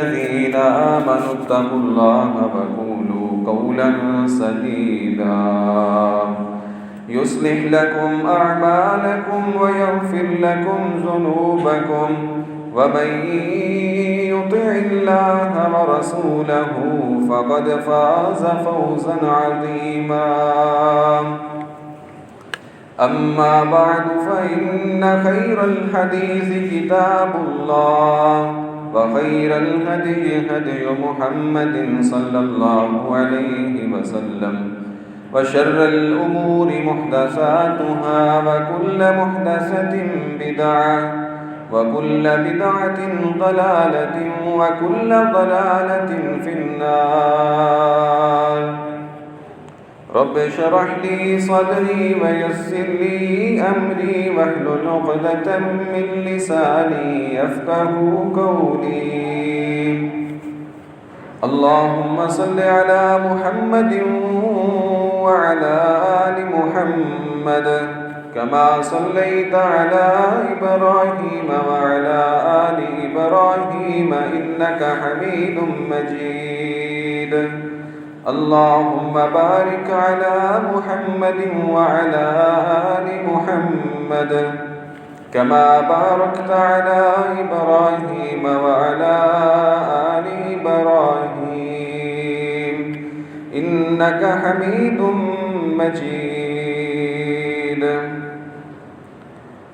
الذين آمنوا اتقوا الله وقولوا قولا سديدا يصلح لكم أعمالكم ويغفر لكم ذنوبكم ومن يطع الله ورسوله فقد فاز فوزا عظيما أما بعد فإن خير الحديث كتاب الله وخير الهدي هدي محمد صلى الله عليه وسلم وشر الأمور محدثاتها وكل محدثة بدعة وكل بدعة ضلالة وكل ضلالة في النار رب اشرح لي صدري ويسر لي أمري واحلل عقدة من لساني يفقهوا قولي اللهم صل على محمد وعلى آل محمد كما صليت على إبراهيم وعلى آل إبراهيم إنك حميد مجيد اللهم بارك على محمد وعلى آل محمد كما باركت على إبراهيم وعلى آل إبراهيم إنك حميد مجيد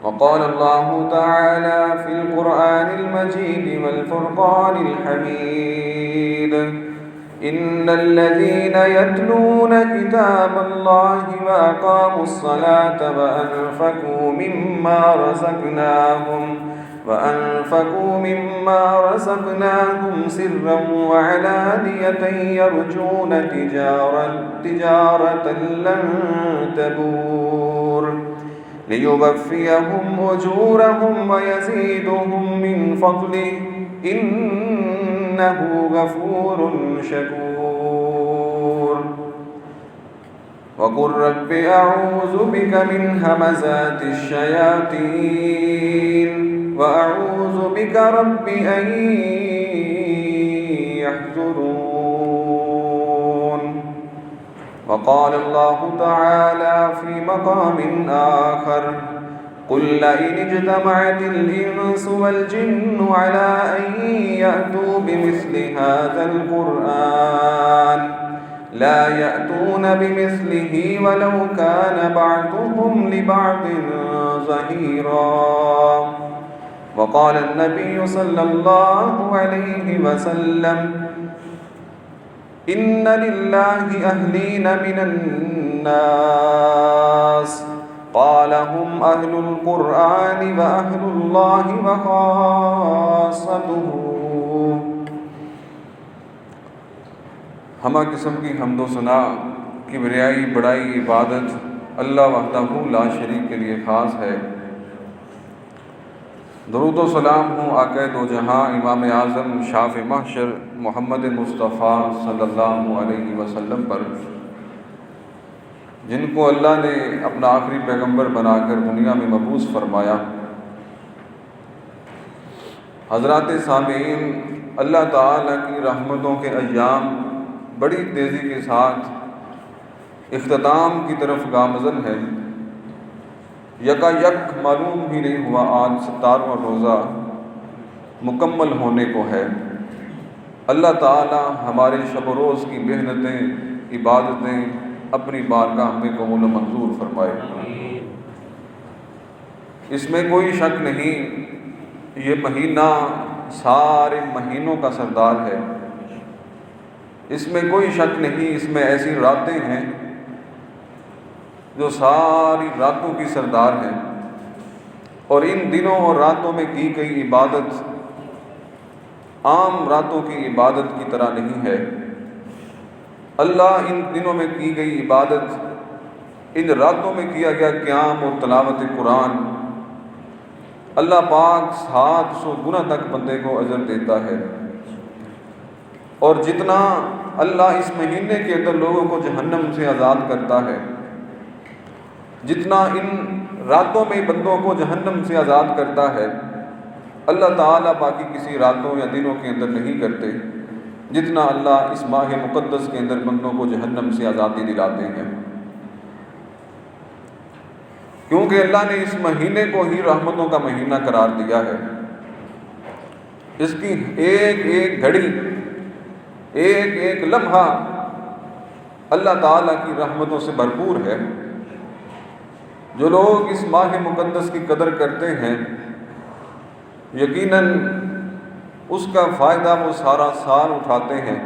وقال الله تعالى في القرآن المجيد والفرقان الحميد إن الذين يتلون كتاب الله وأقاموا الصلاة وأنفقوا مما رزقناهم سرا وعلانية يرجون تجارة لن تبور ليوفيهم أجورهم ويزيدهم من فضله إنه غفور شكور وقل رب أعوذ بك من همزات الشياطين وأعوذ بك رب أن يحضرون وقال الله تعالى في مقام آخر قل لئن اجتمعت الإنس والجن على أن يأتوا بمثل هذا القرآن لا يأتون بمثله ولو كان بعضهم لبعض ظهيرا وقال النبي صلى الله عليه وسلم إن لله أهلين من الناس قال هم أهل القرآن وأهل الله وخاصته ہمہ قسم کی حمد و ثنا کبریائی بڑائی عبادت اللہ وحدہ لا شریک کے لیے خاص ہے۔ درود و سلام ہوں آقا دو جہاں امام اعظم شاف محشر محمد مصطفیٰ صلی اللہ علیہ وسلم پر، جن کو اللہ نے اپنا آخری پیغمبر بنا کر دنیا میں مبعوث فرمایا۔ حضرات سامعین، اللہ تعالیٰ کی رحمتوں کے ایام بڑی تیزی کے ساتھ اختتام کی طرف گامزن ہے۔ یکا یک معلوم بھی نہیں ہوا آج 17واں روزہ مکمل ہونے کو ہے۔ اللہ تعالیٰ ہمارے شب و روز کی محنتیں، عبادتیں اپنی بارگاہ میں قبول و منظور فرمائے۔ اس میں کوئی شک نہیں، یہ مہینہ سارے مہینوں کا سردار ہے۔ اس میں کوئی شک نہیں، اس میں ایسی راتیں ہیں جو ساری راتوں کی سردار ہیں، اور ان دنوں اور راتوں میں کی گئی عبادت عام راتوں کی عبادت کی طرح نہیں ہے۔ اللہ ان دنوں میں کی گئی عبادت، ان راتوں میں کیا گیا قیام اور تلاوت قرآن، اللہ پاک 700 گنا تک بندے کو اجر دیتا ہے۔ اور جتنا اللہ اس مہینے کے اندر لوگوں کو جہنم سے آزاد کرتا ہے، جتنا ان راتوں میں بندوں کو جہنم سے آزاد کرتا ہے، اللہ تعالیٰ باقی کسی راتوں یا دنوں کے اندر نہیں کرتے جتنا اللہ اس ماہ مقدس کے اندر بندوں کو جہنم سے آزادی دلاتے ہیں، کیونکہ اللہ نے اس مہینے کو ہی رحمتوں کا مہینہ قرار دیا ہے۔ اس کی ایک ایک گھڑی، ایک ایک لمحہ اللہ تعالیٰ کی رحمتوں سے بھرپور ہے۔ جو لوگ اس ماہ مقدس کی قدر کرتے ہیں یقیناً اس کا فائدہ وہ سارا سال اٹھاتے ہیں۔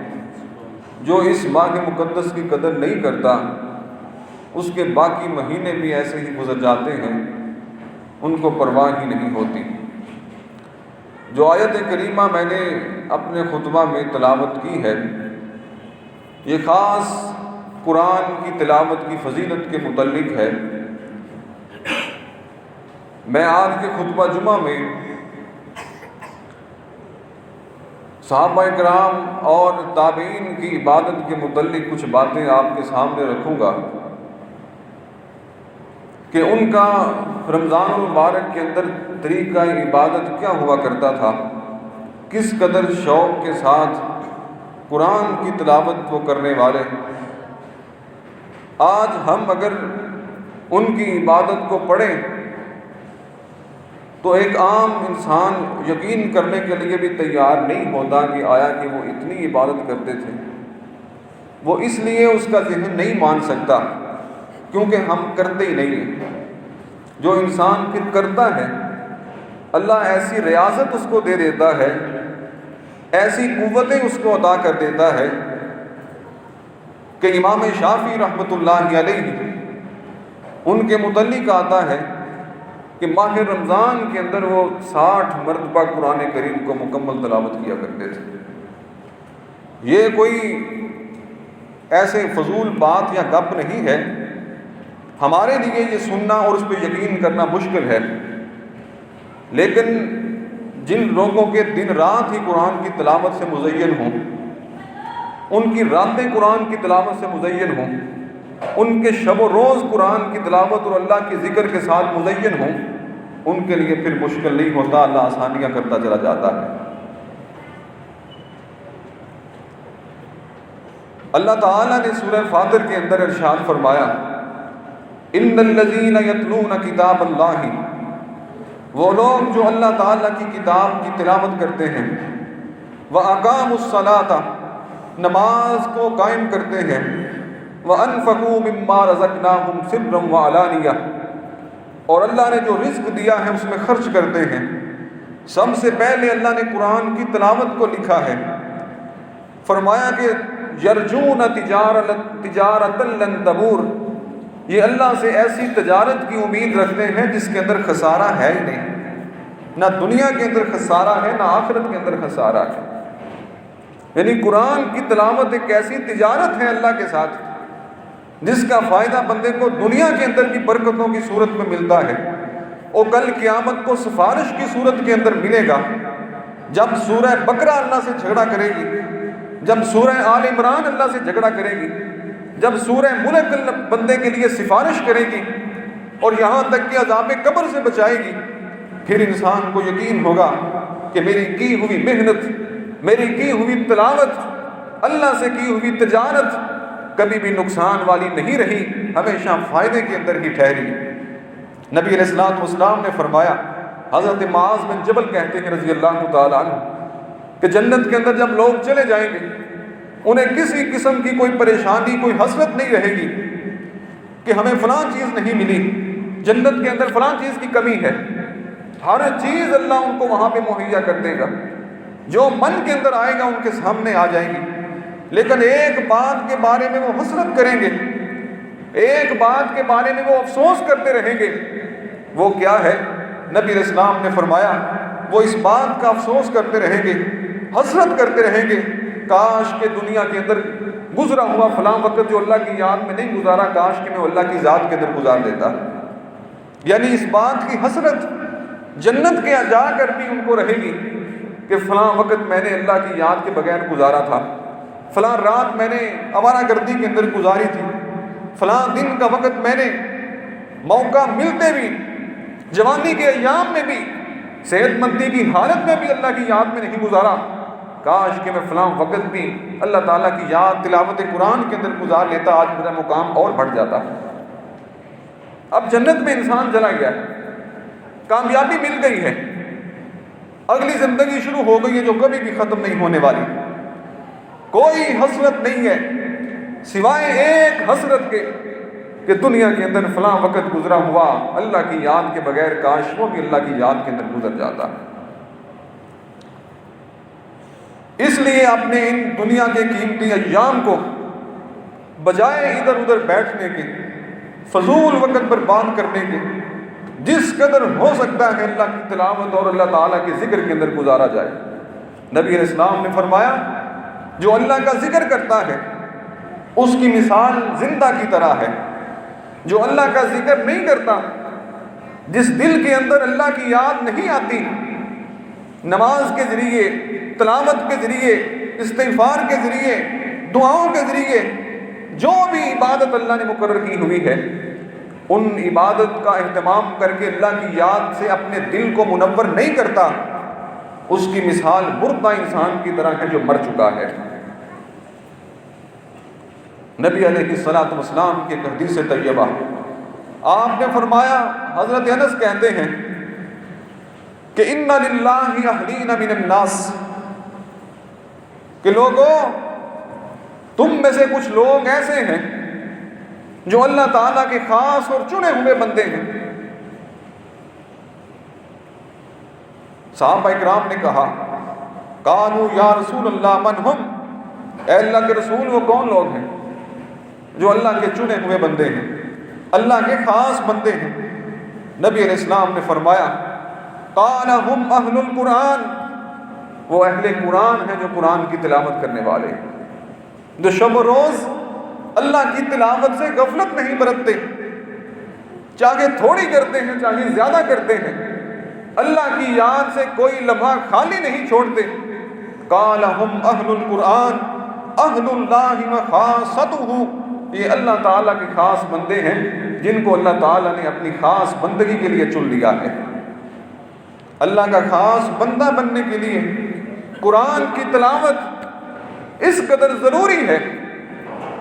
جو اس ماہ مقدس کی قدر نہیں کرتا اس کے باقی مہینے بھی ایسے ہی گزر جاتے ہیں، ان کو پرواہ ہی نہیں ہوتی۔ جو آیت کریمہ میں نے اپنے خطبہ میں تلاوت کی ہے یہ خاص قرآن کی تلاوت کی فضیلت کے متعلق ہے۔ میں آج کے خطبہ جمعہ میں صحابہ کرام اور تابعین کی عبادت کے متعلق کچھ باتیں آپ کے سامنے رکھوں گا کہ ان کا رمضان المبارک کے اندر طریقہ عبادت کیا ہوا کرتا تھا، کس قدر شوق کے ساتھ قرآن کی تلاوت وہ کرنے والے۔ آج ہم اگر ان کی عبادت کو پڑھیں تو ایک عام انسان یقین کرنے کے لیے بھی تیار نہیں ہوتا کہ آیا کہ وہ اتنی عبادت کرتے تھے۔ وہ اس لیے اس کا ذہن نہیں مان سکتا کیونکہ ہم کرتے ہی نہیں ہیں۔ جو انسان پھر کرتا ہے اللہ ایسی ریاضت اس کو دے دیتا ہے، ایسی قوتیں اس کو عطا کر دیتا ہے کہ امام شافعی رحمۃ اللہ علیہ ان کے متعلق آتا ہے کہ ماہ رمضان کے اندر وہ 60 مرتبہ قرآن کریم کو مکمل تلاوت کیا کرتے تھے۔ یہ کوئی ایسے فضول بات یا گپ نہیں ہے، ہمارے لیے یہ سننا اور اس پہ یقین کرنا مشکل ہے، لیکن جن لوگوں کے دن رات ہی قرآن کی تلاوت سے مزین ہوں، ان کی راتیں قرآن کی تلاوت سے مزین ہوں، ان کے شب و روز قرآن کی تلاوت اور اللہ کے ذکر کے ساتھ مزین ہوں، ان کے لیے پھر مشکل نہیں ہوتا، اللہ آسانیاں کرتا چلا جاتا ہے۔ اللہ تعالیٰ نے سورہ فاطر کے اندر ارشاد فرمایا ان الذین یتلون کتاب اللہ، وہ لوگ جو اللہ تعالیٰ کی کتاب کی تلاوت کرتے ہیں، وَأَقَامُوا الصَّلَاةَ، نماز کو قائم کرتے ہیں، وَأَنفَقُوا مِمَّا رَزَقْنَاهُمْ سِرًّا وَعَلَانِيَةً، اور اللہ نے جو رزق دیا ہے اس میں خرچ کرتے ہیں۔ سب سے پہلے اللہ نے قرآن کی تلاوت کو لکھا ہے، فرمایا کہ یرجون تجارۃ لن تبور، یہ اللہ سے ایسی تجارت کی امید رکھتے ہیں جس کے اندر خسارہ ہے ہی نہیں، نہ دنیا کے اندر خسارہ ہے نہ آخرت کے اندر خسارہ ہے۔ یعنی قرآن کی تلاوت ایک ایسی تجارت ہے اللہ کے ساتھ جس کا فائدہ بندے کو دنیا کے اندر کی برکتوں کی صورت میں ملتا ہے، اور کل قیامت کو سفارش کی صورت کے اندر ملے گا۔ جب سورہ بقرہ اللہ سے جھگڑا کرے گی، جب سورہ آل عمران اللہ سے جھگڑا کرے گی، جب سورہ ملک بندے کے لیے سفارش کرے گی اور یہاں تک کہ عذاب قبر سے بچائے گی، پھر انسان کو یقین ہوگا کہ میری کی ہوئی محنت، میری کی ہوئی تلاوت، اللہ سے کی ہوئی تجارت کبھی بھی نقصان والی نہیں رہی، ہمیشہ فائدے کے اندر ہی ٹھہری۔ نبی علیہ الصلوۃ والسلام نے فرمایا، حضرت معاذ بن جبل کہتے ہیں رضی اللہ تعالیٰ عنہ کہ جنت کے اندر جب لوگ چلے جائیں گے انہیں کسی قسم کی کوئی پریشانی، کوئی حسرت نہیں رہے گی کہ ہمیں فلاں چیز نہیں ملی، جنت کے اندر فلاں چیز کی کمی ہے۔ ہر چیز اللہ ان کو وہاں پہ مہیا کر دے گا، جو من کے اندر آئے گا ان کے سامنے آ جائے گی۔ لیکن ایک بات کے بارے میں وہ حسرت کریں گے، ایک بات کے بارے میں وہ افسوس کرتے رہیں گے، وہ کیا ہے؟ نبی علیہ السلام نے فرمایا وہ اس بات کا افسوس کرتے رہیں گے، حسرت کرتے رہیں گے، کاش کہ دنیا کے اندر گزرا ہوا فلاں وقت جو اللہ کی یاد میں نہیں گزارا، کاش کہ میں اللہ کی ذات کے اندر گزار دیتا۔ یعنی اس بات کی حسرت جنت کے جا کر بھی ان کو رہے گی کہ فلاں وقت میں نے اللہ کی یاد کے بغیر گزارا تھا، فلاں رات میں نے آوارہ گردی کے اندر گزاری تھی، فلاں دن کا وقت میں نے موقع ملتے بھی، جوانی کے ایام میں بھی صحت مندی کی حالت میں بھی اللہ کی یاد میں نہیں گزارا، کاش کہ میں فلاں وقت بھی اللہ تعالیٰ کی یاد تلاوت قرآن کے اندر گزار لیتا، آج میرا مقام اور بڑھ جاتا۔ اب جنت میں انسان چلا گیا، کامیابی مل گئی ہے، اگلی زندگی شروع ہو گئی ہے جو کبھی بھی ختم نہیں ہونے والی، کوئی حسرت نہیں ہے سوائے ایک حسرت کے کہ دنیا کے اندر فلاں وقت گزرا ہوا اللہ کی یاد کے بغیر، کاش وہ بھی اللہ کی یاد کے اندر گزر جاتا۔ اس لیے اپنے ان دنیا کے قیمتی ایام کو بجائے ادھر ادھر بیٹھنے کے، فضول وقت برباد کرنے کے، جس قدر ہو سکتا ہے اللہ کی تلاوت اور اللہ تعالیٰ کے ذکر کے اندر گزارا جائے۔ نبی علیہ السلام نے فرمایا جو اللہ کا ذکر کرتا ہے اس کی مثال زندہ کی طرح ہے، جو اللہ کا ذکر نہیں کرتا، جس دل کے اندر اللہ کی یاد نہیں آتی، نماز کے ذریعے، تلاوت کے ذریعے، استغفار کے ذریعے، دعاؤں کے ذریعے جو بھی عبادت اللہ نے مقرر کی ہوئی ہے، ان عبادت کا اہتمام کر کے اللہ کی یاد سے اپنے دل کو منور نہیں کرتا، اس کی مثال مردہ انسان کی طرح ہے جو مر چکا ہے۔ نبی علیہ الصلوۃ والسلام کی ایک حدیث طیبہ، آپ نے فرمایا، حضرت انس کہتے ہیں کہ ان للہ اہلین من الناس، کہ لوگوں تم میں سے کچھ لوگ ایسے ہیں جو اللہ تعالیٰ کے خاص اور چنے ہوئے بندے ہیں۔ صحابہ اکرام نے کہا، قالوا یا رسول اللہ من ہم، اے اللہ کے رسول وہ کون لوگ ہیں جو اللہ کے چنے ہوئے بندے ہیں، اللہ کے خاص بندے ہیں؟ نبی علیہ السلام نے فرمایا، قال ہم اہل القرآن، وہ اہل قرآن ہیں جو قرآن کی تلاوت کرنے والے، جو شب و روز اللہ کی تلاوت سے غفلت نہیں برتتے، چاہے تھوڑی کرتے ہیں چاہے زیادہ کرتے ہیں، اللہ کی یاد سے کوئی لمحہ خالی نہیں چھوڑتے۔ قال ہم اہل القرآن اہل اللہ و خاصتہ، یہ اللہ تعالیٰ کے خاص بندے ہیں جن کو اللہ تعالیٰ نے اپنی خاص بندگی کے لیے چن لیا ہے۔ اللہ کا خاص بندہ بننے کے لیے قرآن کی تلاوت اس قدر ضروری ہے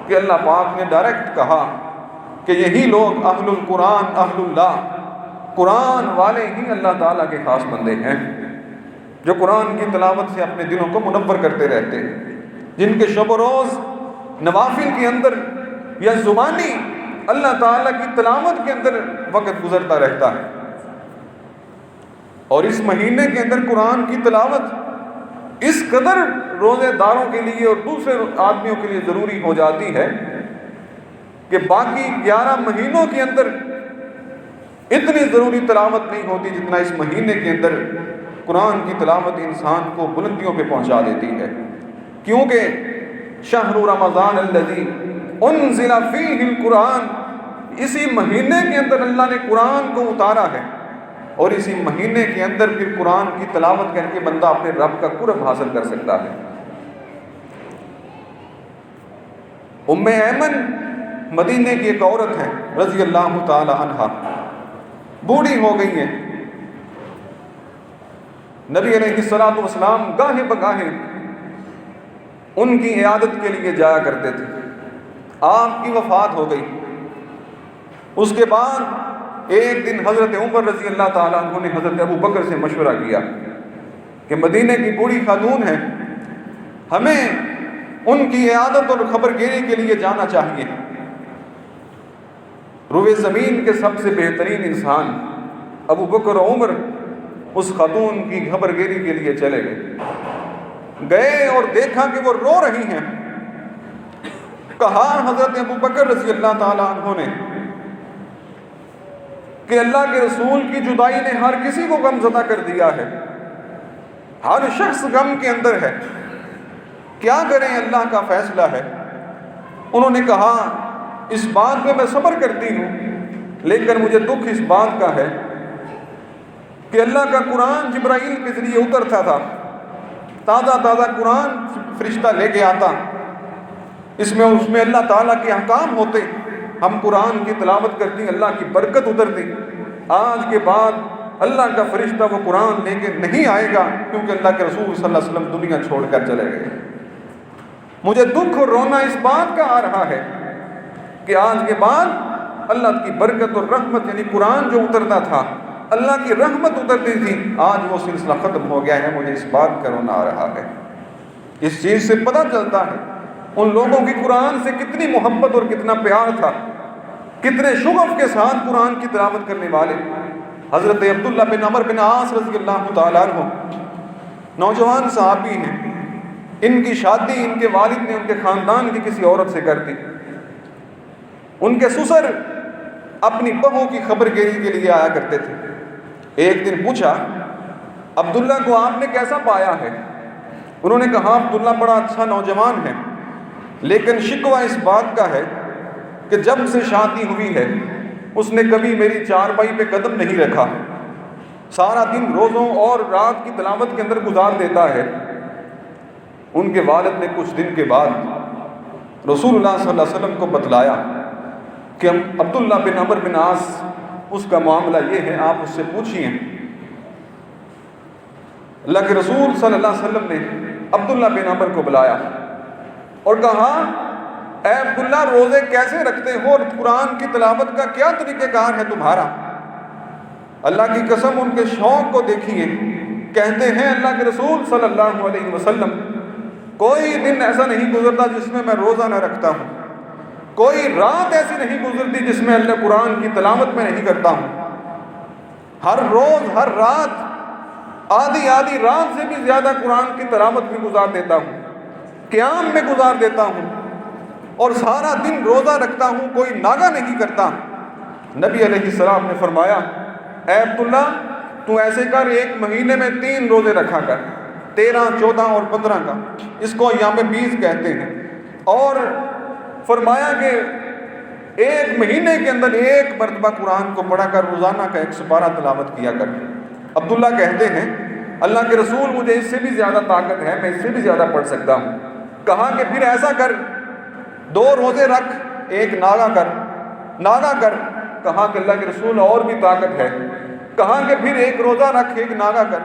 کہ اللہ پاک نے ڈائریکٹ کہا کہ یہی لوگ اہل القرآن اہل اللہ، قرآن والے ہی اللہ تعالیٰ کے خاص بندے ہیں، جو قرآن کی تلاوت سے اپنے دلوں کو منور کرتے رہتے ہیں، جن کے شب و روز نوافل کے اندر یا زبانی اللہ تعالیٰ کی تلاوت کے اندر وقت گزرتا رہتا ہے۔ اور اس مہینے کے اندر قرآن کی تلاوت اس قدر روزے داروں کے لیے اور دوسرے آدمیوں کے لیے ضروری ہو جاتی ہے کہ باقی 11 مہینوں کے اندر اتنی ضروری تلاوت نہیں ہوتی جتنا اس مہینے کے اندر قرآن کی تلاوت انسان کو بلندیوں پہ پہنچا دیتی ہے، کیونکہ شہر رمضان الذی انزل فیہ القرآن، اسی مہینے کے اندر اللہ نے قرآن کو اتارا ہے، اور اسی مہینے کے اندر پھر قرآن کی تلاوت کر کے بندہ اپنے رب کا قرب حاصل کر سکتا ہے۔ ام ایمن مدینے کی ایک عورت ہے رضی اللہ تعالی عنہا، بوڑھی ہو گئی ہیں، نبی علیہ الصلوۃ والسلام گاہے بگاہے ان کی عیادت کے لیے جایا کرتے تھے۔ آپ کی وفات ہو گئی، اس کے بعد ایک دن حضرت عمر رضی اللہ تعالیٰ عنہ نے حضرت ابو بکر سے مشورہ کیا کہ مدینے کی بوڑھی خاتون ہے، ہمیں ان کی عیادت اور خبر گیری کے لیے جانا چاہیے۔ روئے زمین کے سب سے بہترین انسان ابو بکر و عمر اس خاتون کی خبر گیری کے لیے چلے گئے اور دیکھا کہ وہ رو رہی ہیں۔ کہا حضرت ابو بکر رضی اللہ تعالیٰ عنہ نے کہ اللہ کے رسول کی جدائی نے ہر کسی کو غم زدہ کر دیا ہے، ہر شخص غم کے اندر ہے، کیا کریں، اللہ کا فیصلہ ہے۔ انہوں نے کہا اس بات میں میں صبر کرتی ہوں، لیکن مجھے دکھ اس بات کا ہے کہ اللہ کا قرآن جبرائیل کے ذریعے اترتا تھا، تازہ تازہ قرآن فرشتہ لے کے آتا، اس میں اللہ تعالیٰ کے احکام ہوتے، ہم قرآن کی تلاوت کرتی، اللہ کی برکت اترتی۔ آج کے بعد اللہ کا فرشتہ وہ قرآن لے کے نہیں آئے گا، کیونکہ اللہ کے رسول صلی اللہ علیہ وسلم دنیا چھوڑ کر چلے گئے۔ مجھے دکھ اور رونا اس بات کا آ رہا ہے کہ آج کے بعد اللہ کی برکت اور رحمت، یعنی قرآن جو اترتا تھا، اللہ کی رحمت اترتی تھی، آج وہ سلسلہ ختم ہو گیا ہے۔ مجھے اس بات کا رونا آ رہا ہے۔ اس چیز سے پتہ چلتا ہے ان لوگوں کی قرآن سے کتنی محبت اور کتنا پیار تھا، کتنے شغف کے ساتھ قرآن کی تلاوت کرنے والے۔ حضرت عبداللہ بن عمرو بن عاص رضی اللہ تعالیٰ عنہ نوجوان صحابی ہیں، ان کی شادی ان کے والد نے ان کے خاندان کی کسی عورت سے کر دی۔ ان کے سسر اپنی بہو کی خبر گیری کے لیے آیا کرتے تھے۔ ایک دن پوچھا، عبداللہ کو آپ نے کیسا پایا ہے؟ انہوں نے کہا، عبداللہ بڑا اچھا نوجوان ہے، لیکن شکوہ اس بات کا ہے کہ جب سے شادی ہوئی ہے اس نے کبھی میری چارپائی پہ قدم نہیں رکھا، سارا دن روزوں اور رات کی تلاوت کے اندر گزار دیتا ہے۔ ان کے والد نے کچھ دن کے بعد رسول اللہ صلی اللہ علیہ وسلم کو بتلایا کہ عبداللہ بن عمرو بن عاص، اس کا معاملہ یہ ہے، آپ اس سے پوچھئے۔ اللہ کے رسول صلی اللہ علیہ وسلم نے عبداللہ بن عمرو کو بلایا اور کہا، اے عبداللہ، روزے کیسے رکھتے ہو اور قرآن کی تلاوت کا کیا طریقہ کار ہے تمہارا؟ اللہ کی قسم ان کے شوق کو دیکھیے۔ کہتے ہیں اللہ کے رسول صلی اللہ علیہ وسلم، کوئی دن ایسا نہیں گزرتا جس میں میں روزہ نہ رکھتا ہوں، کوئی رات ایسی نہیں گزرتی جس میں اللہ قرآن کی تلاوت میں نہیں کرتا ہوں۔ ہر روز ہر رات آدھی رات سے بھی زیادہ قرآن کی تلاوت میں گزار دیتا ہوں، قیام میں گزار دیتا ہوں، اور سارا دن روزہ رکھتا ہوں، کوئی ناغہ نہیں کرتا۔ نبی علیہ السلام نے فرمایا، اے عبداللہ، تو ایسے کر، ایک مہینے میں 3 روزے رکھا کر، 13، 14 اور 15 کا، اس کو ایام بیس کہتے ہیں۔ اور فرمایا کہ ایک مہینے کے اندر 1 مرتبہ قرآن کو پڑھا کر، روزانہ کا 1 سپارہ تلاوت کیا کر۔ عبداللہ کہتے ہیں، اللہ کے رسول، مجھے اس سے بھی زیادہ طاقت ہے، میں اس سے بھی زیادہ پڑھ سکتا ہوں۔ کہا کہ پھر ایسا کر، 2 روزے رکھ، 1 ناغہ کر۔ کہا کہ اللہ کے رسول، اور بھی طاقت ہے۔ کہا کہ پھر 1 روزہ رکھ، 1 ناغہ کر۔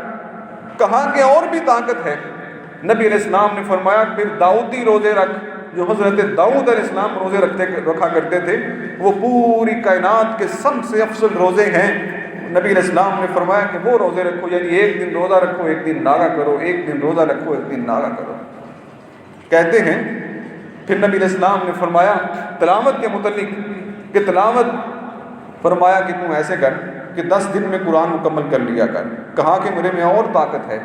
کہا کہ اور بھی طاقت ہے۔ نبی علیہ السلام نے فرمایا، پھر داؤدی روزے رکھ، جو حضرت داؤد علیہ السلام روزے رکھا کرتے تھے، وہ پوری کائنات کے سب سے افضل روزے ہیں۔ نبی علیہ السلام نے فرمایا کہ وہ روزے رکھو، یعنی 1 دن روزہ رکھو، 1 دن ناغہ کرو، 1 دن روزہ رکھو، 1 دن ناغہ کرو۔ کہتے ہیں پھر نبی علیہ السلام نے فرمایا تلاوت کے متعلق کہ تلاوت، فرمایا کہ تم ایسے کر کہ 10 دن میں قرآن مکمل کر لیا کر۔ کہا کہ میرے میں اور طاقت ہے۔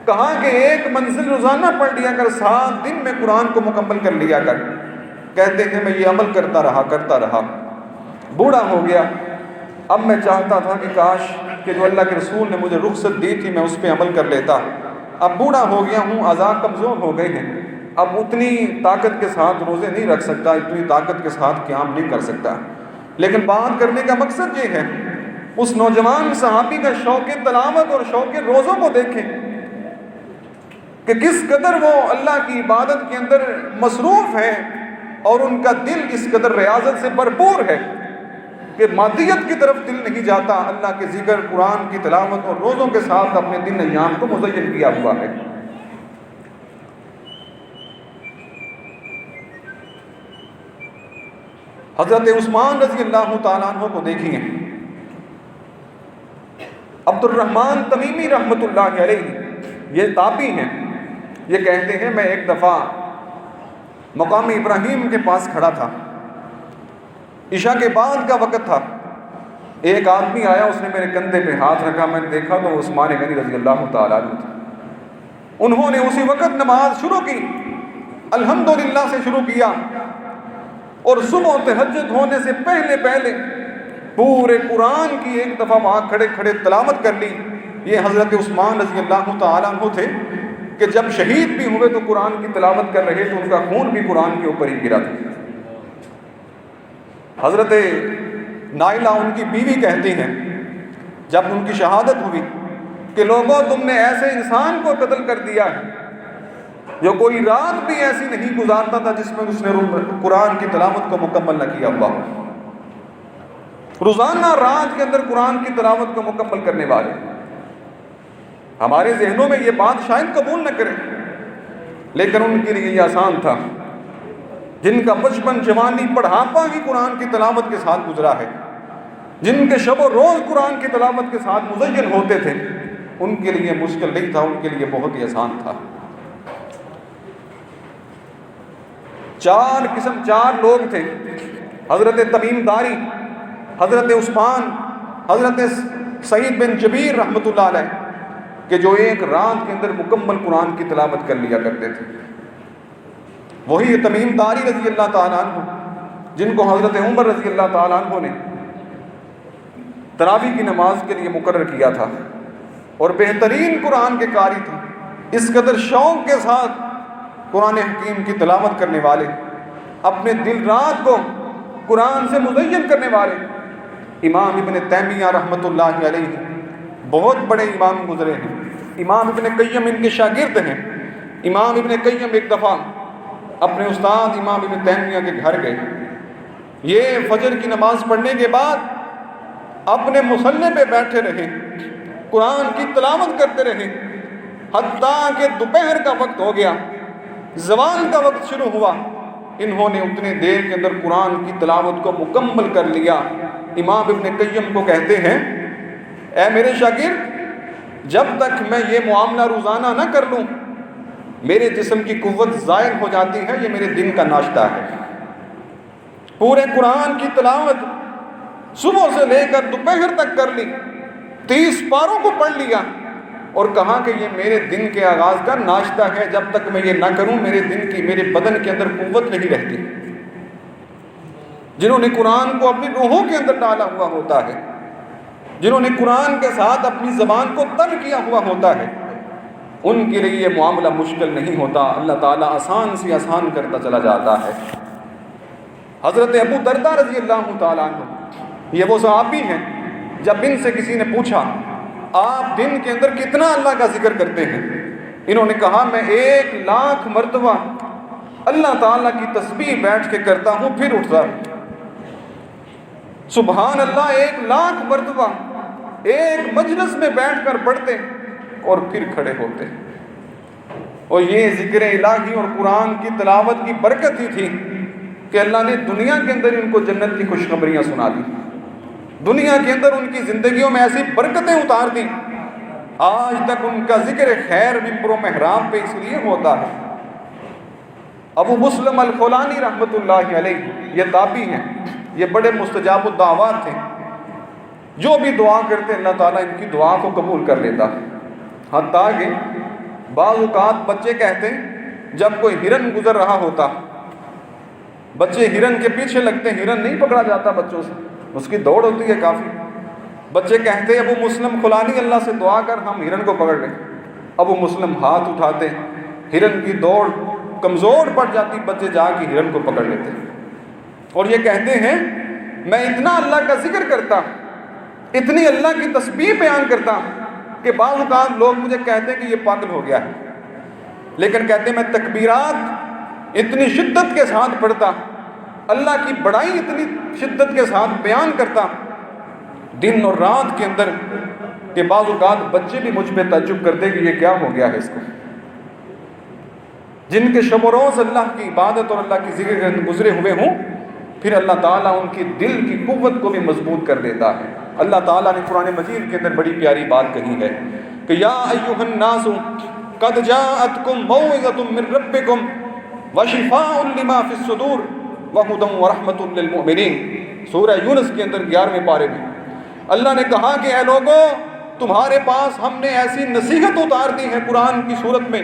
کہا کہ 1 منزل روزانہ پڑھ لیا کر، 7 دن میں قرآن کو مکمل کر لیا کر۔ کہتے ہیں میں یہ عمل کرتا رہا، بوڑھا ہو گیا۔ اب میں چاہتا تھا کہ کاش کہ جو اللہ کے رسول نے مجھے رخصت دی تھی میں اس پہ عمل کر لیتا۔ اب بوڑھا ہو گیا ہوں، اعضاء کمزور ہو گئے ہیں، اب اتنی طاقت کے ساتھ روزے نہیں رکھ سکتا، اتنی طاقت کے ساتھ قیام نہیں کر سکتا۔ لیکن بات کرنے کا مقصد یہ ہے، اس نوجوان صحابی کا شوق تلاوت اور شوق روزوں کو دیکھیں کہ کس قدر وہ اللہ کی عبادت کے اندر مصروف ہیں، اور ان کا دل اس قدر ریاضت سے بھرپور ہے کہ مادیت کی طرف دل نہیں جاتا، اللہ کے ذکر، قرآن کی تلاوت اور روزوں کے ساتھ اپنے دن ایام کو مزین کیا ہوا ہے۔ حضرت عثمان رضی اللہ تعالیٰ عنہ کو دیکھیے، عبد الرحمن تمیمی رحمۃ اللہ علیہ، یہ تابعی ہیں، یہ کہتے ہیں میں ایک دفعہ مقام ابراہیم کے پاس کھڑا تھا، عشاء کے بعد کا وقت تھا، ایک آدمی آیا، اس نے میرے کندھے پہ ہاتھ رکھا، میں نے دیکھا تو عثمان غنی رضی اللہ تعالیٰ عنہ تھے۔ انہوں نے اسی وقت نماز شروع کی، الحمدللہ سے شروع کیا، اور صبح تہجد ہونے سے پہلے پورے قرآن کی 1 دفعہ وہاں کھڑے تلاوت کر لی۔ یہ حضرت عثمان رضی اللہ تعالیٰ عنہ تھے کہ جب شہید بھی ہوئے تو قرآن کی تلاوت کر رہے تو ان کا خون بھی قرآن کے اوپر ہی گرا تھا۔ حضرت نائلہ ان کی بیوی کہتی ہیں جب ان کی شہادت ہوئی کہ لوگوں تم نے ایسے انسان کو قتل کر دیا ہے جو کوئی رات بھی ایسی نہیں گزارتا تھا جس میں اس نے قرآن کی تلاوت کو مکمل نہ کیا ہوا۔ روزانہ رات کے اندر قرآن کی تلاوت کو مکمل کرنے والے. ہمارے ذہنوں میں یہ بات شاید قبول نہ کریں، لیکن ان کے لیے یہ آسان تھا. جن کا بچپن، جوانی، بڑھاپا ہی قرآن کی تلاوت کے ساتھ گزرا ہے، جن کے شب و روز قرآن کی تلاوت کے ساتھ مزین ہوتے تھے، ان کے لیے مشکل نہیں تھا، ان کے لیے بہت ہی آسان تھا. چار لوگ تھے، حضرت تمیم داری، حضرت عثمان، حضرت سعید بن جبیر رحمۃ اللہ علیہ، کہ جو ایک رات کے اندر مکمل قرآن کی تلاوت کر لیا کرتے تھے. وہی تمیم داری رضی اللہ تعالیٰ عنہ، جن کو حضرت عمر رضی اللہ تعالیٰ عنہ نے تراویح کی نماز کے لیے مقرر کیا تھا، اور بہترین قرآن کے قاری تھے. اس قدر شوق کے ساتھ قرآن حکیم کی تلاوت کرنے والے، اپنے دل رات کو قرآن سے مزین کرنے والے امام ابن تیمیہ رحمۃ اللہ علیہ بہت بڑے امام گزرے ہیں. امام ابن قیم ان کے شاگرد ہیں. امام ابن قیم ایک دفعہ اپنے استاد امام ابن تیمیہ کے گھر گئے. یہ فجر کی نماز پڑھنے کے بعد اپنے مصلی پہ بیٹھے رہے، قرآن کی تلاوت کرتے رہے، حتیٰ کہ دوپہر کا وقت ہو گیا، زوال کا وقت شروع ہوا. انہوں نے اتنے دیر کے اندر قرآن کی تلاوت کو مکمل کر لیا. امام ابن قیم کو کہتے ہیں، اے میرے شاگرد، جب تک میں یہ معاملہ روزانہ نہ کر لوں میرے جسم کی قوت زائل ہو جاتی ہے. یہ میرے دن کا ناشتہ ہے. پورے قرآن کی تلاوت صبح سے لے کر دوپہر تک کر لی، 30 پاروں کو پڑھ لیا، اور کہا کہ یہ میرے دن کے آغاز کا ناشتہ ہے. جب تک میں یہ نہ کروں میرے بدن کے اندر قوت نہیں رہتی. جنہوں نے قرآن کو اپنی روحوں کے اندر ڈالا ہوا ہوتا ہے، جنہوں نے قرآن کے ساتھ اپنی زبان کو تر کیا ہوا ہوتا ہے، ان کے لیے یہ معاملہ مشکل نہیں ہوتا. اللہ تعالیٰ آسان سے آسان کرتا چلا جاتا ہے. حضرت ابو دردہ رضی اللہ تعالیٰ عنہ، یہ وہ صحابی ہیں، جب ان سے کسی نے پوچھا آپ دن کے اندر کتنا اللہ کا ذکر کرتے ہیں، انہوں نے کہا میں 1,00,000 مرتبہ اللہ تعالیٰ کی تسبیح بیٹھ کے کرتا ہوں پھر اٹھتا ہوں. سبحان اللہ 1,00,000 مرتبہ ایک مجلس میں بیٹھ کر پڑھتے اور پھر کھڑے ہوتے. اور یہ ذکر الہی اور قرآن کی تلاوت کی برکت ہی تھی کہ اللہ نے دنیا کے اندر ان کو جنت کی خوشخبریاں سنا دی. دنیا کے اندر ان کی زندگیوں میں ایسی برکتیں اتار دی. آج تک ان کا ذکر خیر ممبر و محراب پہ اس لیے ہوتا ہے. ابو مسلم الخولانی رحمۃ اللہ علیہ یہ تابعی ہیں، یہ بڑے مستجاب الدعوات تھے. جو بھی دعا کرتے اللہ تعالیٰ ان کی دعا کو قبول کر لیتا. حتیٰ کہ بعض اوقات بچے کہتے ہیں جب کوئی ہرن گزر رہا ہوتا، بچے ہرن کے پیچھے لگتے، ہرن نہیں پکڑا جاتا بچوں سے، اس کی دوڑ ہوتی ہے کافی. بچے کہتے ابو مسلم خولانی اللہ سے دعا کر ہم ہرن کو پکڑ لیں. ابو مسلم ہاتھ اٹھاتے، ہرن کی دوڑ کمزور پڑ جاتی، بچے جا کے ہرن کو پکڑ لیتے. اور یہ کہتے ہیں میں اتنا اللہ کا ذکر کرتا، اتنی اللہ کی تسبیح بیان کرتا کہ بعض اوقات لوگ مجھے کہتے ہیں کہ یہ پاگل ہو گیا ہے. لیکن کہتے ہیں میں تکبیرات اتنی شدت کے ساتھ پڑھتا، اللہ کی بڑائی اتنی شدت کے ساتھ بیان کرتا دن اور رات کے اندر کہ بعض اوقات بچے بھی مجھ پہ تعجب کرتے کہ یہ کیا ہو گیا ہے اس کو. جن کے شب و روز اللہ کی عبادت اور اللہ کی ذکر کے گزرے ہوئے ہوں، پھر اللہ تعالیٰ ان کی دل کی قوت کو بھی مضبوط کر دیتا ہے. اللہ تعالیٰ نے قرآن مجید کے اندر بڑی پیاری بات کہی ہے کہ یا ایھا الناس قد جاءتکم موعظۃ من ربکم وشفاء لما فی الصدور وہدی ورحمۃ للمؤمنین. سورہ یونس کے اندر 11ویں پارے میں اللہ نے کہا کہ اے لوگوں، تمہارے پاس ہم نے ایسی نصیحت اتار دی ہے قرآن کی صورت میں،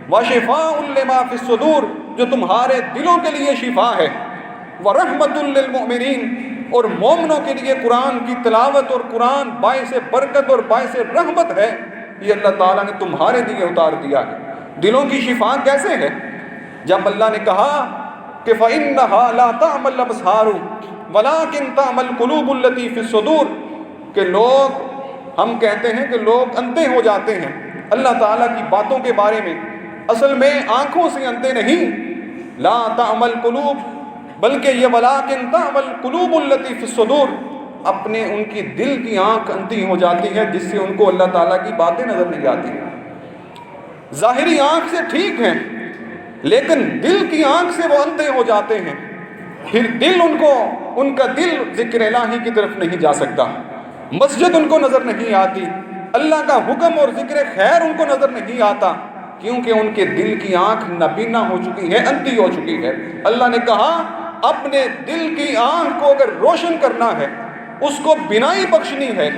وشفاء لما فی الصدور، جو تمہارے دلوں کے لیے شفا ہے، ورحمۃ للمؤمنین، اور مومنوں کے لیے قرآن کی تلاوت اور قرآن باعث برکت اور باعث رحمت ہے. یہ اللہ تعالیٰ نے تمہارے لیے اتار دیا ہے. دلوں کی شفا کیسے ہے؟ جب اللہ نے کہا کہ فَإِنَّهَا لَا تَعْمَى الْأَبْصَارُ وَلَكِنْ تَعْمَى الْقُلُوبُ الَّتِي فِي الصُّدُورِ، کہ لوگ، ہم کہتے ہیں کہ لوگ اندھے ہو جاتے ہیں اللہ تعالیٰ کی باتوں کے بارے میں، اصل میں آنکھوں سے اندھے نہیں. لا تعمل قلوب، بلکہ یہ ولیکن تعمل قلوب التی فی الصدور، اپنے ان کی دل کی آنکھ اندھی ہو جاتی ہے، جس سے ان کو اللہ تعالیٰ کی باتیں نظر نہیں آتی۔ ظاہری آنکھ سے ٹھیک ہیں، لیکن دل کی آنکھ سے وہ اندھے ہو جاتے ہیں، پھر دل ان کا دل ذکر الہی کی طرف نہیں جا سکتا، مسجد ان کو نظر نہیں آتی، اللہ کا حکم اور ذکر خیر ان کو نظر نہیں آتا، کیونکہ ان کے دل کی آنکھ نابینا ہو چکی ہے، اندھی ہو چکی ہے۔ اللہ نے کہا اپنے دل کی آنکھ کو اگر روشن کرنا ہے، اس کو بینائی بخشنی ہے،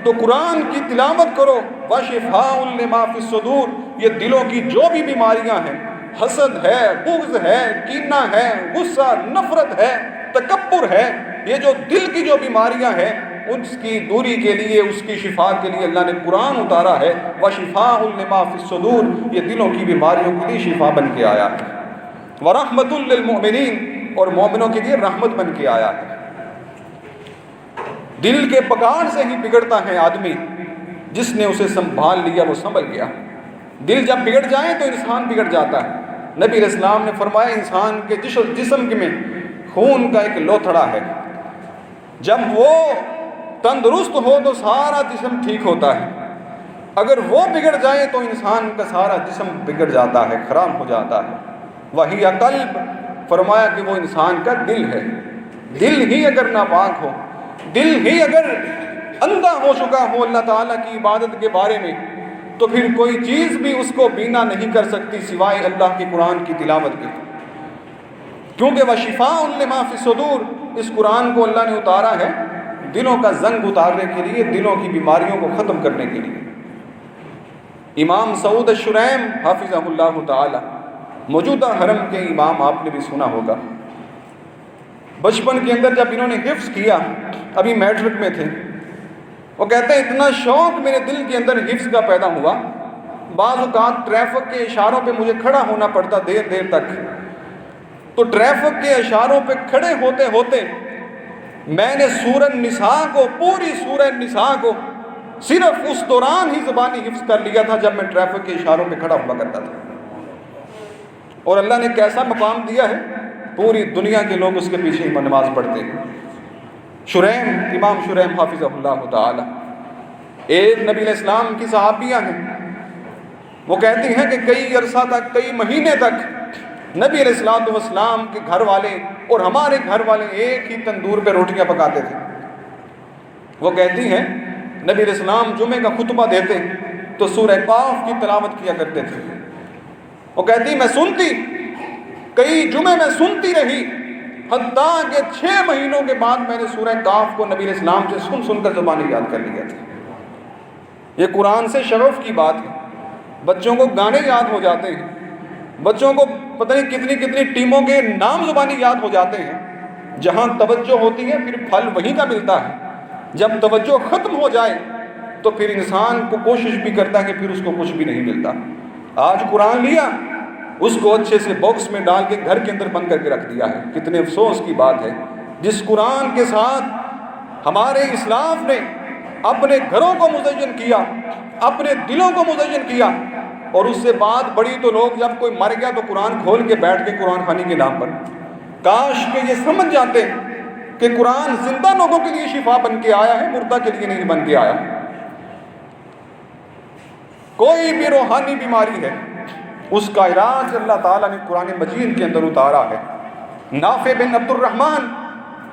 تو قرآن کی تلاوت کرو۔ وَشِفَاءٌ لِمَا فِي الصُّدُورِ، یہ دلوں کی جو بھی بیماریاں ہیں، حسد ہے، بغض ہے، کینہ ہے، غصہ، نفرت ہے، تکبر ہے، یہ جو دل کی جو بیماریاں ہیں، اس کی دوری کے لیے، اس کی شفا کے لیے اللہ نے قرآن اتارا ہے۔ وَشِفَاءٌ لِمَا فِي الصُّدُورِ، یہ دلوں کی بیماریوں کے لیے شفا بن کے آیا ہے۔ وَرَحْمَةٌ لِّلْمُؤْمِنِينَ، اور مومنوں کے لیے رحمت بن کے آیا ہے۔ دل کے بگاڑ سے ہی بگڑتا ہے آدمی، جس نے اسے سنبھال لیا وہ سنبھل گیا۔ دل جب بگڑ جائے تو انسان بگڑ جاتا ہے۔ نبی علیہ السلام نے فرمایا انسان کے جسم میں خون کا ایک لوتھڑا ہے، جب وہ تندرست ہو تو سارا جسم ٹھیک ہوتا ہے، اگر وہ بگڑ جائے تو انسان کا سارا جسم بگڑ جاتا ہے، خراب ہو جاتا ہے۔ وہی قلب، فرمایا کہ وہ انسان کا دل ہے۔ دل ہی اگر ناپاک ہو، دل ہی اگر اندھا ہو چکا ہو اللہ تعالیٰ کی عبادت کے بارے میں، تو پھر کوئی چیز بھی اس کو بینا نہیں کر سکتی سوائے اللہ کے قرآن کی تلاوت کے، کیونکہ وَشِفَاءٌ لِمَا فِي الصُّدُورِ، اس قرآن کو اللہ نے اتارا ہے دلوں کا زنگ اتارنے کے لیے، دلوں کی بیماریوں کو ختم کرنے کے لیے۔ امام سعود الشریم حافظہ اللہ تعالی، موجودہ حرم کے امام، آپ نے بھی سنا ہوگا، بچپن کے اندر جب انہوں نے حفظ کیا، ابھی میٹرک میں تھے، وہ کہتے ہیں اتنا شوق میرے دل کے اندر حفظ کا پیدا ہوا، بعض اوقات ٹریفک کے اشاروں پہ مجھے کھڑا ہونا پڑتا دیر دیر تک، تو ٹریفک کے اشاروں پہ کھڑے ہوتے ہوتے میں نے سورہ النساء کو، پوری سورہ النساء کو صرف اس دوران ہی زبانی حفظ کر لیا تھا جب میں ٹریفک کے اشاروں پہ کھڑا ہوا کرتا تھا۔ اور اللہ نے کیسا مقام دیا ہے، پوری دنیا کے لوگ اس کے پیچھے نماز پڑھتے ہیں۔ شریم، امام شریم حافظہ اللہ تعالی، ایک نبی علیہ السلام کی صحابیہ ہیں، وہ کہتی ہیں کہ کئی عرصہ تک، کئی مہینے تک نبی علیہ السلام کے گھر والے اور ہمارے گھر والے ایک ہی تندور پہ روٹیاں پکاتے تھے۔ وہ کہتی ہیں نبی علیہ السلام جمعے کا خطبہ دیتے تو سورہ قاف کی تلاوت کیا کرتے تھے۔ وہ کہتی میں سنتی، کئی جمعے میں سنتی رہی، حتیٰ کہ 6 مہینوں کے بعد میں نے سورہ قاف کو نبی علیہ السلام سے سن سن کر زبانی یاد کر لیا تھا۔ یہ قرآن سے شغف کی بات ہے۔ بچوں کو گانے یاد ہو جاتے ہیں، بچوں کو پتہ نہیں کتنی کتنی ٹیموں کے نام زبانی یاد ہو جاتے ہیں۔ جہاں توجہ ہوتی ہے پھر پھل وہیں کا ملتا ہے، جب توجہ ختم ہو جائے تو پھر انسان کو کوشش بھی کرتا ہے کہ پھر اس کو کچھ بھی نہیں ملتا۔ آج قرآن لیا، اس کو اچھے سے باکس میں ڈال کے گھر کے اندر بند کر کے رکھ دیا ہے۔ کتنے افسوس کی بات ہے، جس قرآن کے ساتھ ہمارے اسلاف نے اپنے گھروں کو مزین کیا، اپنے دلوں کو مزین کیا، اور اس سے بات بڑی تو لوگ جب کوئی مر گیا تو قرآن کھول کے بیٹھ کے قرآن خوانی کے نام پر۔ کاش کہ یہ سمجھ جاتے کہ قرآن زندہ لوگوں کے لیے شفا بن کے آیا ہے، مردہ کے لیے نہیں بن کے آیا۔ کوئی بھی روحانی بیماری ہے، اس کا علاج اللہ تعالیٰ نے قرآن مجید کے اندر اتارا ہے۔ نافع بن عبد الرحمن،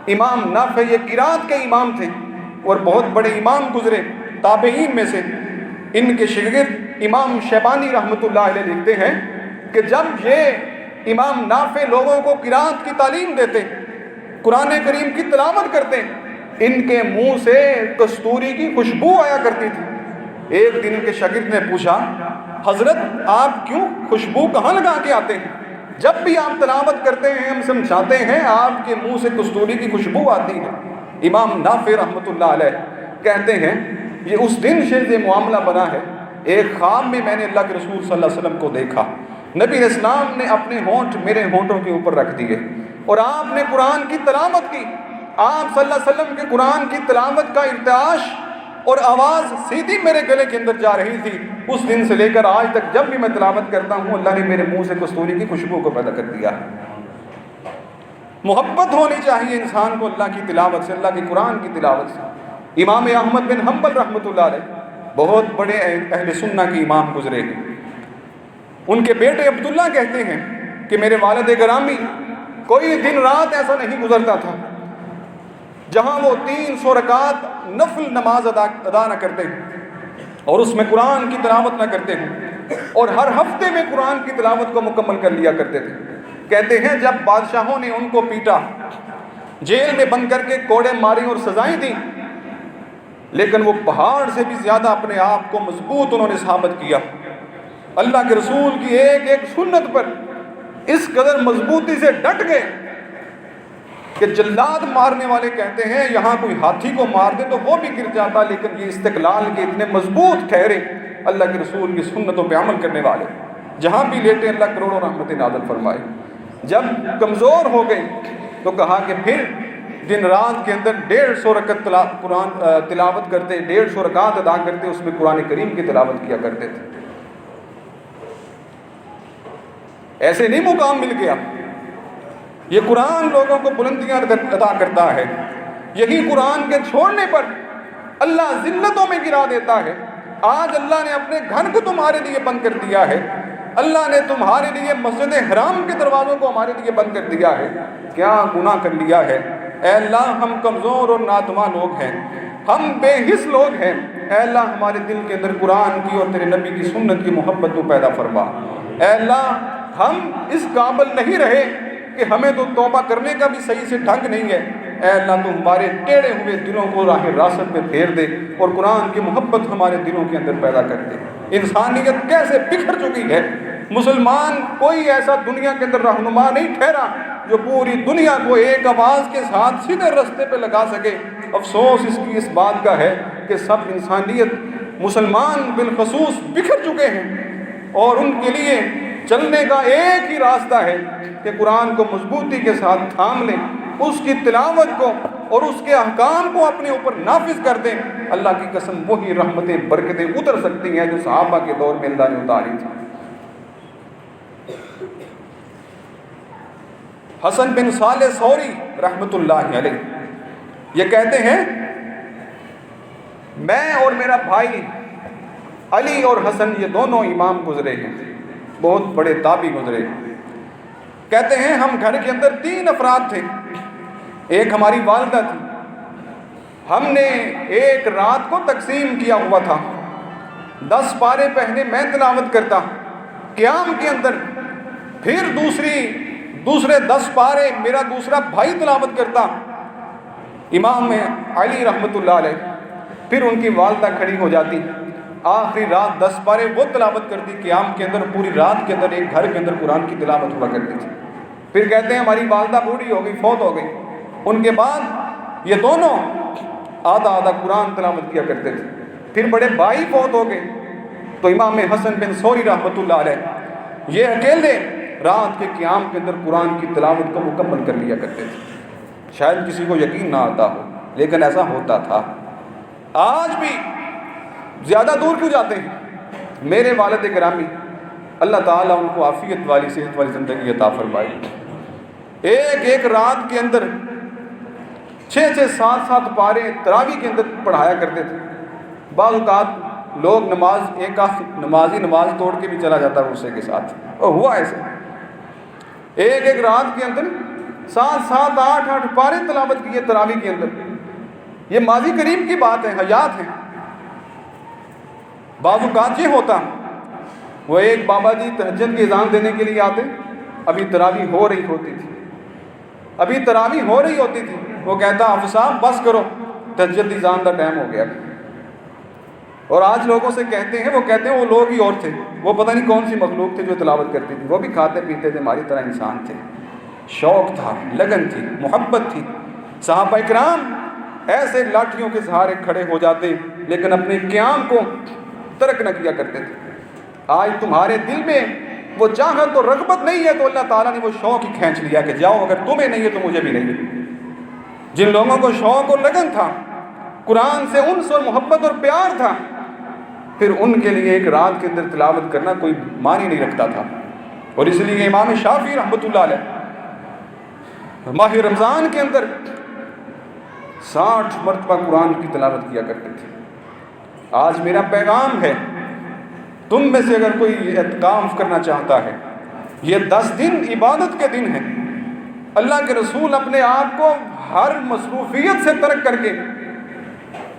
امام نافع یہ قرات کے امام تھے اور بہت بڑے امام گزرے تابعین میں سے۔ ان کے شاگرد امام شیبانی رحمۃ اللہ علیہ لکھتے ہیں کہ جب یہ امام نافع لوگوں کو قرات کی تعلیم دیتے، قرآن کریم کی تلاوت کرتے، ان کے منہ سے کستوری کی خوشبو آیا کرتی تھی۔ ایک دن ان کے شاگرد نے پوچھا، حضرت آپ کیوں خوشبو کہاں لگا کے آتے ہیں؟ جب بھی آپ تلاوت کرتے ہیں ہم سمجھاتے ہیں آپ کے منہ سے کستوری کی خوشبو آتی ہے۔ امام نافع رحمۃ اللہ علیہ کہتے ہیں یہ اس دن سے یہ معاملہ بنا ہے، ایک خواب میں میں نے اللہ کے رسول صلی اللہ علیہ وسلم کو دیکھا، نبی علیہ السلام نے اپنے ہونٹ میرے ہونٹوں کے اوپر رکھ دیے اور آپ نے قرآن کی تلاوت کی۔ آپ صلی اللہ علیہ وسلم کے قرآن کی تلاوت کا ارتعاش اور آواز سیدھی میرے گلے کے اندر جا رہی تھی۔ اس دن سے لے کر آج تک جب بھی میں تلاوت کرتا ہوں اللہ نے میرے منہ سے کستوری کی خوشبو کو پیدا کر دیا۔ محبت ہونی چاہیے انسان کو اللہ کی تلاوت سے، اللہ کے قرآن کی تلاوت سے۔ امام احمد بن حنبل رحمۃ اللہ علیہ بہت بڑے اہل سنہ کے امام گزرے ہیں۔ ان کے بیٹے عبداللہ کہتے ہیں کہ میرے والد گرامی کوئی دن رات ایسا نہیں گزرتا تھا جہاں وہ 300 رکعت نفل نماز ادا نہ کرتے اور اس میں قرآن کی تلاوت نہ کرتے ہیں، اور ہر ہفتے میں قرآن کی تلاوت کو مکمل کر لیا کرتے تھے۔ کہتے ہیں جب بادشاہوں نے ان کو پیٹا، جیل میں بند کر کے کوڑے ماری اور سزائیں دیں، لیکن وہ پہاڑ سے بھی زیادہ اپنے آپ کو مضبوط انہوں نے ثابت کیا۔ اللہ کے رسول کی ایک ایک سنت پر اس قدر مضبوطی سے ڈٹ گئے کہ جلاد مارنے والے کہتے ہیں یہاں کوئی ہاتھی کو مار دے تو وہ بھی گر جاتا، لیکن یہ استقلال کے اتنے مضبوط ٹھہرے اللہ کے رسول کی سنتوں پہ عمل کرنے والے، جہاں بھی لیٹے اللہ کروڑوں رحمتیں نازل فرمائے۔ جب کمزور ہو گئے تو کہا کہ پھر دن رات کے اندر 150 رکعت قرآن تلاوت کرتے، 150 رکعت ادا کرتے، اس میں قرآن کریم کی تلاوت کیا کرتے تھے۔ ایسے نہیں مقام مل گیا، یہ قرآن لوگوں کو بلندیاں عطا کرتا ہے۔ یہی قرآن کے چھوڑنے پر اللہ ذلتوں میں گرا دیتا ہے۔ آج اللہ نے اپنے گھر کو تمہارے لیے بند کر دیا ہے، اللہ نے تمہارے لیے مسجد حرام کے دروازوں کو ہمارے لیے بند کر دیا ہے۔ کیا گناہ کر لیا ہے؟ اے اللہ ہم کمزور اور ناتواں لوگ ہیں، ہم بے حس لوگ ہیں، اے اللہ ہمارے دل کے اندر قرآن کی اور تیرے نبی کی سنت کی محبت تو پیدا فرما۔ اے اللہ ہم اس قابل نہیں رہے کہ ہمیں تو توبہ کرنے کا بھی صحیح سے ڈھنگ نہیں ہے، اے اللہ تو ہمارے ٹیڑے ہوئے دلوں کو راہ راست میں پھیر دے اور قرآن کی محبت ہمارے دلوں کے اندر پیدا کر دے۔ انسانیت کیسے بکھر چکی ہے، مسلمان کوئی ایسا دنیا کے اندر رہنما نہیں ٹھہرا جو پوری دنیا کو ایک آواز کے ساتھ سیدھے رستے پہ لگا سکے۔ افسوس اس بات کا ہے کہ سب انسانیت مسلمان بالخصوص بکھر چکے ہیں، اور ان کے لیے چلنے کا ایک ہی راستہ ہے کہ قرآن کو مضبوطی کے ساتھ تھام لیں، اس کی تلاوت کو اور اس کے احکام کو اپنے اوپر نافذ کر دیں۔ اللہ کی قسم وہی رحمتیں برکتیں اتر سکتی ہیں جو صحابہ کے دور میں اللہ نے اتاری تھی۔ حسن بن صالح ثوری رحمۃ اللہ علیہ یہ کہتے ہیں میں اور میرا بھائی علی اور حسن یہ دونوں امام گزرے ہیں، بہت بڑے تابعی گزرے ہیں۔ کہتے ہیں ہم گھر کے اندر 3 افراد تھے، ایک ہماری والدہ تھی، ہم نے ایک رات کو تقسیم کیا ہوا تھا، 10 پارے پہلے میں تلاوت کرتا قیام کے اندر، پھر دوسرے 10 پارے میرا دوسرا بھائی تلاوت کرتا امام علی رحمۃ اللہ علیہ، پھر ان کی والدہ کھڑی ہو جاتی، آخری رات 10 پارے وہ تلاوت کرتی قیام کے اندر، پوری رات کے اندر ایک گھر کے اندر قرآن کی تلاوت ہوا کرتی تھی۔ پھر کہتے ہیں ہماری والدہ بوڑھی ہو گئی، فوت ہو گئی، ان کے بعد یہ دونوں آدھا قرآن تلاوت کیا کرتے تھے۔ پھر بڑے بھائی فوت ہو گئے تو امام حسن بن ثوری رحمۃ اللہ علیہ یہ اکیلے رات کے قیام کے اندر قرآن کی تلاوت کو مکمل کر لیا کرتے تھے۔ شاید کسی کو یقین نہ آتا ہو، لیکن ایسا ہوتا تھا۔ آج بھی زیادہ دور کیوں جاتے ہیں؟ میرے والد گرامی اللہ تعالیٰ ان کو عافیت والی صحت والی زندگی عطا فرمائے، ایک رات کے اندر 6 7 پارے تراویح کے اندر پڑھایا کرتے تھے۔ بعض اوقات لوگ نمازی نماز توڑ کے بھی چلا جاتا غصے کے ساتھ، اور ہوا ایسے ایک رات کے اندر 7 8 پارے تلاوت کیے تراویح کے اندر۔ یہ ماضی قریب کی بات ہے، حیات ہے۔ بعض اوقات یہ ہوتا وہ ایک بابا جی تہجد کی اذان دینے کے لیے آتے، ابھی تراویح ہو رہی ہوتی تھی، وہ کہتا حافظ صاحب بس کرو تہجد کی اذان کا ٹائم ہو گیا۔ اور آج لوگوں سے کہتے ہیں وہ لوگ ہی اور تھے، وہ پتہ نہیں کون سی مخلوق تھے جو تلاوت کرتی تھی، وہ بھی کھاتے پیتے تھے ہماری طرح انسان تھے، شوق تھا، لگن تھی، محبت تھی۔ صحابہ کرام ایسے لاٹھیوں کے سہارے کھڑے ہو جاتے لیکن اپنے قیام کو ترک نہ کیا کرتے تھے۔ آج تمہارے دل میں وہ چاہت اور رغبت نہیں ہے تو اللہ تعالیٰ نے وہ شوق ہی کھینچ لیا کہ جاؤ، اگر تمہیں نہیں ہے تو مجھے بھی نہیں ہے۔ جن لوگوں کو شوق اور لگن تھا، قرآن سے انس اور محبت اور پیار تھا، پھر ان کے لیے ایک رات کے اندر تلاوت کرنا کوئی معنی نہیں رکھتا تھا۔ اور اس لیے امام شافعی رحمۃ اللہ علیہ ماہ رمضان کے اندر 60 مرتبہ قرآن کی تلاوت کیا کرتے تھے۔ آج میرا پیغام ہے، تم میں سے اگر کوئی اعتکاف کرنا چاہتا ہے، یہ 10 دن عبادت کے دن ہیں۔ اللہ کے رسول اپنے آپ کو ہر مصروفیت سے ترک کر کے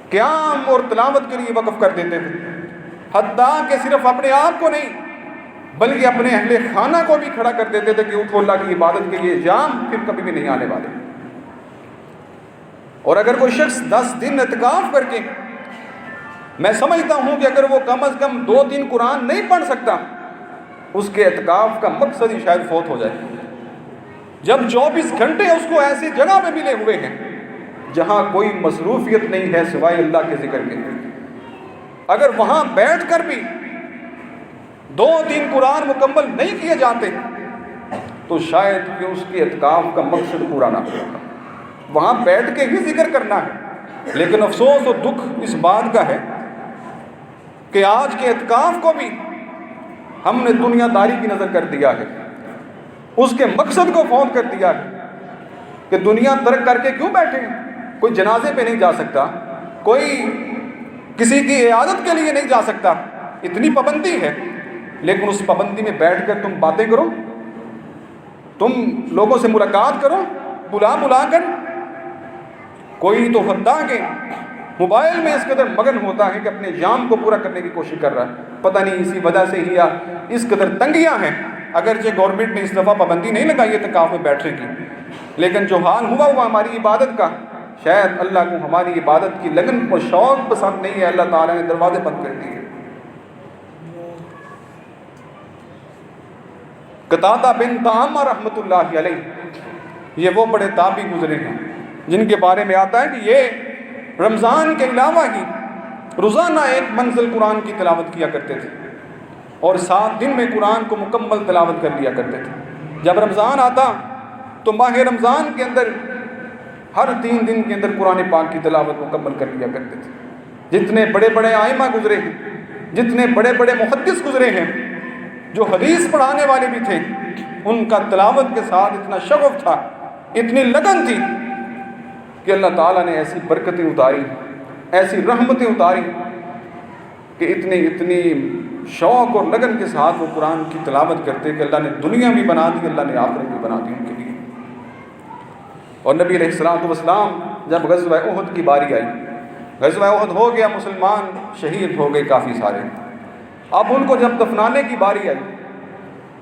قیام اور تلاوت کے لیے وقف کر دیتے تھے، حتیٰ کہ صرف اپنے آپ کو نہیں بلکہ اپنے اہل خانہ کو بھی کھڑا کر دیتے تھے کہ اٹھو، اللہ کی عبادت کے لیے جام پھر کبھی بھی نہیں آنے والے۔ اور اگر کوئی شخص 10 دن اعتکاف کر کے، میں سمجھتا ہوں کہ اگر وہ کم از کم 2-3 قرآن نہیں پڑھ سکتا، اس کے اعتکاف کا مقصد ہی شاید فوت ہو جائے۔ جب 24 گھنٹے اس کو ایسی جگہ میں ملے ہوئے ہیں جہاں کوئی مصروفیت نہیں ہے سوائے اللہ کے ذکر کے، اگر وہاں بیٹھ کر بھی 2-3 قرآن مکمل نہیں کیے جاتے تو شاید کہ اس کے اعتکاف کا مقصد پورا نہ ہو۔ وہاں بیٹھ کے ہی ذکر کرنا ہے، لیکن افسوس اور دکھ اس بات کا ہے کہ آج کے اعتکاف کو بھی ہم نے دنیا داری کی نظر کر دیا ہے، اس کے مقصد کو فوت کر دیا ہے کہ دنیا ترک کر کے کیوں بیٹھے ہیں۔ کوئی جنازے پہ نہیں جا سکتا، کوئی کسی کی عیادت کے لیے نہیں جا سکتا، اتنی پابندی ہے، لیکن اس پابندی میں بیٹھ کر تم باتیں کرو، تم لوگوں سے ملاقات کرو بلا کر۔ کوئی تو حتیٰ کہ موبائل میں اس قدر مگن ہوتا ہے کہ اپنے جام کو پورا کرنے کی کوشش کر رہا ہے، پتہ نہیں اسی وجہ سے ہی یا اس قدر تنگیاں ہیں۔ اگرچہ گورنمنٹ نے اس دفعہ پابندی نہیں لگائی اعتکاف میں بیٹھنے کی، لیکن جو حال ہوا وہ ہماری عبادت کا، شاید اللہ کو ہماری عبادت کی لگن کو شوق پسند نہیں ہے، اللہ تعالیٰ نے دروازے بند کر دیے۔ قتادہ بن دعامہ رحمۃ اللہ علیہ، یہ وہ بڑے تابعی گزرے ہیں جن کے بارے میں آتا ہے کہ یہ رمضان کے علاوہ ہی روزانہ 1 منزل قرآن کی تلاوت کیا کرتے تھے اور 7 دن میں قرآن کو مکمل تلاوت کر لیا کرتے تھے۔ جب رمضان آتا تو ماہ رمضان کے اندر ہر 3 دن کے اندر قرآن پاک کی تلاوت مکمل کر لیا کرتے تھے۔ جتنے بڑے بڑے ائمہ گزرے ہیں، جتنے بڑے بڑے محدث گزرے ہیں، جو حدیث پڑھانے والے بھی تھے، ان کا تلاوت کے ساتھ اتنا شغف تھا، اتنی لگن تھی کہ اللہ تعالیٰ نے ایسی برکتیں اتاری، ایسی رحمتیں اتاری کہ اتنی شوق اور لگن کے ساتھ وہ قرآن کی تلاوت کرتے کہ اللہ نے دنیا بھی بنا دی، اللہ نے آخرت بھی بنا دی ان کے لیے۔ اور نبی علیہ الصلوۃ والسلام جب غزوہ احد کی باری آئی، غزوہ احد ہو گیا، مسلمان شہید ہو گئے کافی سارے، اب ان کو جب دفنانے کی باری آئی،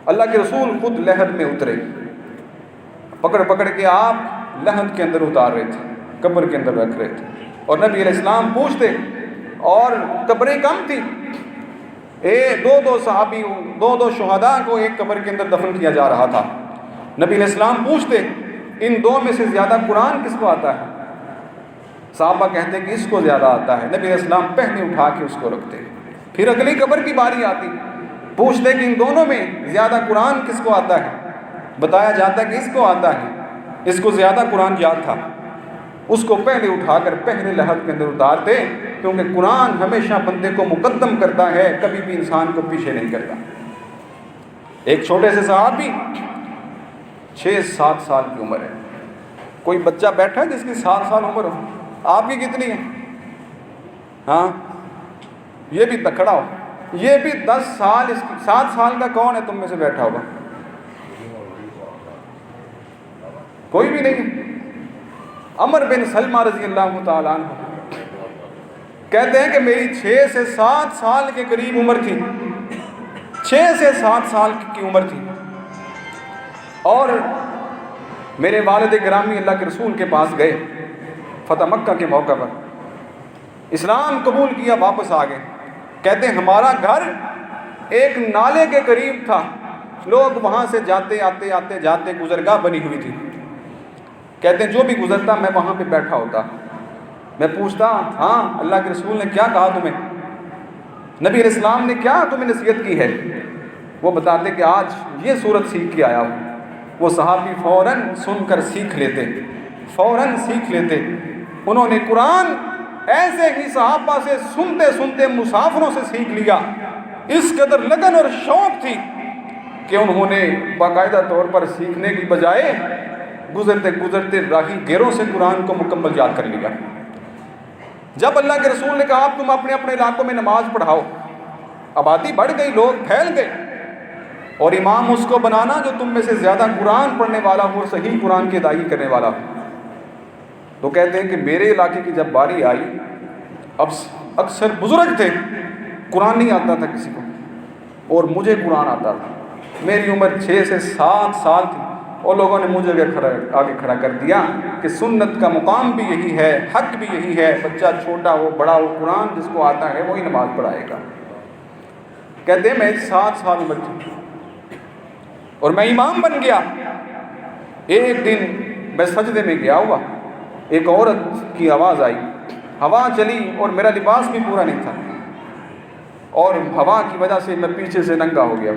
اللہ کے رسول خود لحد میں اترے، پکڑ کے آپ لحد کے اندر اتار رہے تھے، قبر کے اندر رکھ رہے تھے، اور نبی علیہ السلام پوچھتے، اور قبریں کم تھی، 2 صحابی 2 شہداء کو ایک قبر کے اندر دفن کیا جا رہا تھا۔ نبی علیہ السلام پوچھتے، ان 2 میں سے زیادہ قرآن کس کو آتا ہے؟ صحابہ کہتے کہ اس کو زیادہ آتا ہے۔ نبی علیہ السلام پہلے اٹھا کے اس کو رکھتے، پھر اگلی قبر کی باری آتی، پوچھتے کہ ان دونوں میں زیادہ قرآن کس کو آتا ہے؟ بتایا جاتا کہ اس کو آتا ہے، اس کو زیادہ قرآن یاد تھا، اس کو پہلے اٹھا کر پہلے لحد کے اندر اتارتے، کیونکہ قرآن ہمیشہ بندے کو مقدم کرتا ہے، کبھی بھی انسان کو پیچھے نہیں کرتا۔ ایک چھوٹے سے صحابی 6-7 سال کی عمر ہے، کوئی بچہ بیٹھا ہے جس کی 7 سال عمر ہو؟ آپ کی کتنی ہے؟ ہاں، یہ بھی کھڑا ہو، یہ بھی 10 سال، اس کی 7 سال کا کون ہے تم میں سے بیٹھا ہوگا؟ کوئی بھی نہیں ہے۔ عمر بن سلمہ رضی اللہ تعالیٰ عنہ کہتے ہیں کہ میری 6 سے 7 سال کے قریب عمر تھی، 6 سے 7 سال کی عمر تھی، اور میرے والد گرامی اللہ کے رسول کے پاس گئے فتح مکہ کے موقع پر، اسلام قبول کیا، واپس آ گئے۔ کہتے ہیں ہمارا گھر ایک نالے کے قریب تھا، لوگ وہاں سے جاتے آتے گزرگاہ بنی ہوئی تھی۔ کہتے ہیں جو بھی گزرتا میں وہاں پہ بیٹھا ہوتا، میں پوچھتا ہاں اللہ کے رسول نے کیا کہا تمہیں، نبی علیہ السلام نے کیا تمہیں نصیحت کی ہے؟ وہ بتاتے کہ آج یہ صورت سیکھ کے آیا ہوں۔ وہ صحابی فوراً سن کر سیکھ لیتے۔ انہوں نے قرآن ایسے ہی صحابہ سے سنتے مسافروں سے سیکھ لیا۔ اس قدر لگن اور شوق تھی کہ انہوں نے باقاعدہ طور پر سیکھنے کی بجائے گزرتے گزرتے راہی گیروں سے قرآن کو مکمل یاد کر لیا۔ جب اللہ کے رسول نے کہا اب تم اپنے اپنے علاقوں میں نماز پڑھاؤ، آبادی بڑھ گئی، لوگ پھیل گئے، اور امام اس کو بنانا جو تم میں سے زیادہ قرآن پڑھنے والا ہو اور صحیح قرآن کی ادائیگی کرنے والا ہو۔ تو کہتے ہیں کہ میرے علاقے کی جب باری آئی، اب اکثر بزرگ تھے، قرآن نہیں آتا تھا کسی کو، اور مجھے قرآن آتا تھا۔ میری عمر 6 سے 7 سال تھی، اور لوگوں نے مجھے آگے کھڑا کر دیا کہ سنت کا مقام بھی یہی ہے، حق بھی یہی ہے، بچہ چھوٹا ہو بڑا ہو، قرآن جس کو آتا ہے وہی نماز پڑھائے گا۔ کہتے ہیں میں 7 سال عمر تھی اور میں امام بن گیا۔ ایک دن میں سجدے میں گیا ہوا، ایک عورت کی آواز آئی، ہوا چلی اور میرا لباس بھی پورا نہیں تھا، اور ہوا کی وجہ سے میں پیچھے سے ننگا ہو گیا۔